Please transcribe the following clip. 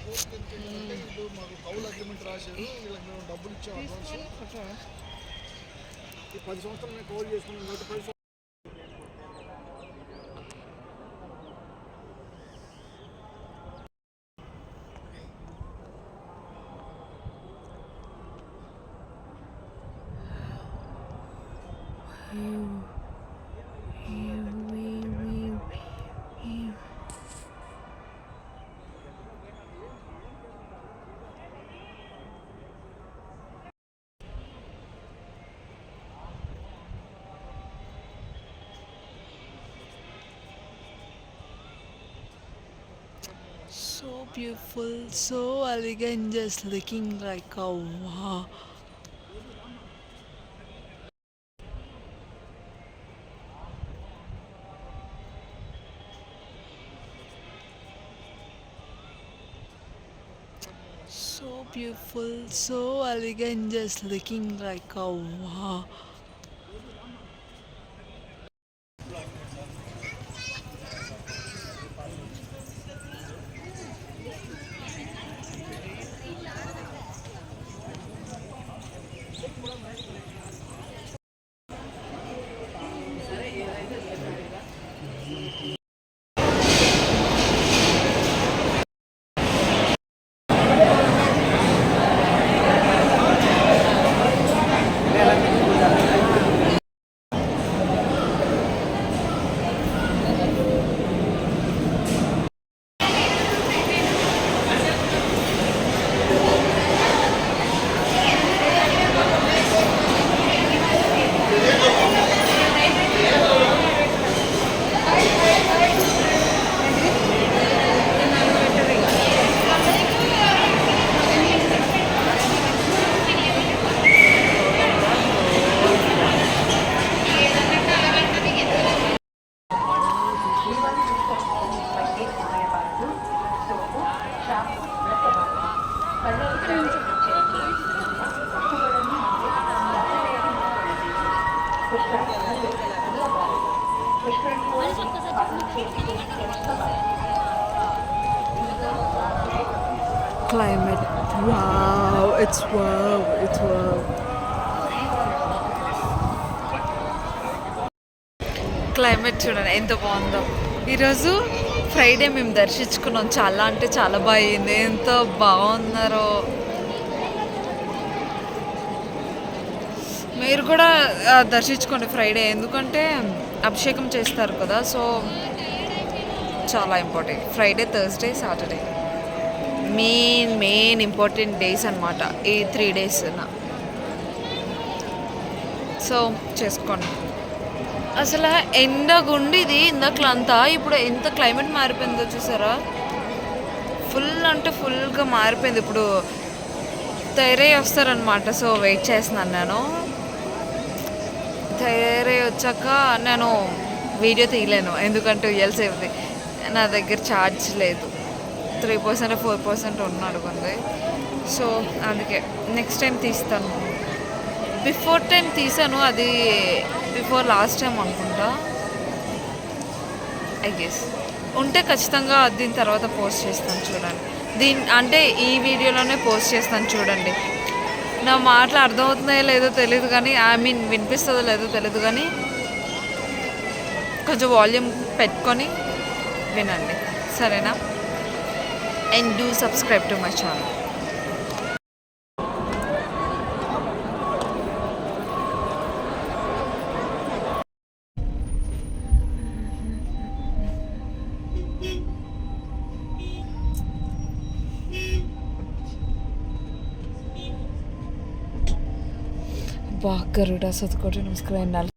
మాకు కౌలు అగ్రిమెంట్ రాశారు, వీళ్ళకి మేము డబ్బులు ఇచ్చాం అడ్వాన్స్. ఈ 10 సంవత్సరాలు మేము కౌలు చేసుకున్నాం కాబట్టి 10 సంవత్సరాలు. So beautiful, so elegant, just looking like a wow. So beautiful, so elegant, just looking like a wow. Climate, wow, it's wow, it's wow. Climate చూడండి ఎంత బాగుందో. ఈరోజు ఫ్రైడే మేము దర్శించుకున్నాం, చాలా అంటే చాలా బాగా అయింది, ఎంత బాగున్నారో. మీరు కూడా దర్శించుకోండి ఫ్రైడే, ఎందుకంటే అభిషేకం చేస్తారు కదా, సో చాలా important. Friday, Thursday, Saturday main important days అనమాట ఈ 3 days. సో చేసుకోండి. అసలు ఎండగుండిది ఇందాకలంతా, ఇప్పుడు ఎంత క్లైమేట్ మారిపోయిందో చూసారా, ఫుల్ అంటే ఫుల్గా మారిపోయింది. ఇప్పుడు తయారై వస్తారనమాట, సో వెయిట్ చేస్తున్నాను నేను. తయారై వచ్చాక నేను వీడియో తీయలేను, ఎందుకంటే ULసేది నా దగ్గర ఛార్జ్ లేదు, 3% 4% ఉన్నడుకుంది. సో అందుకే నెక్స్ట్ టైం తీస్తాను. బిఫోర్ టైం తీసాను, అది బిఫోర్ లాస్ట్ టైం అనుకుంటా, ఐ గెస్. ఉంటే ఖచ్చితంగా దీని తర్వాత పోస్ట్ చేస్తాను చూడండి. అంటే ఈ వీడియోలోనే పోస్ట్ చేస్తాను చూడండి. నా మాటలు అర్థమవుతున్నాయో లేదో తెలియదు కానీ, వినిపిస్తుందో లేదో తెలియదు కానీ, కొంచెం వాల్యూమ్ పెట్టుకొని వినండి, సరేనా? And do subscribe to my channel. గరుడ సత్కోటి నమస్కారం.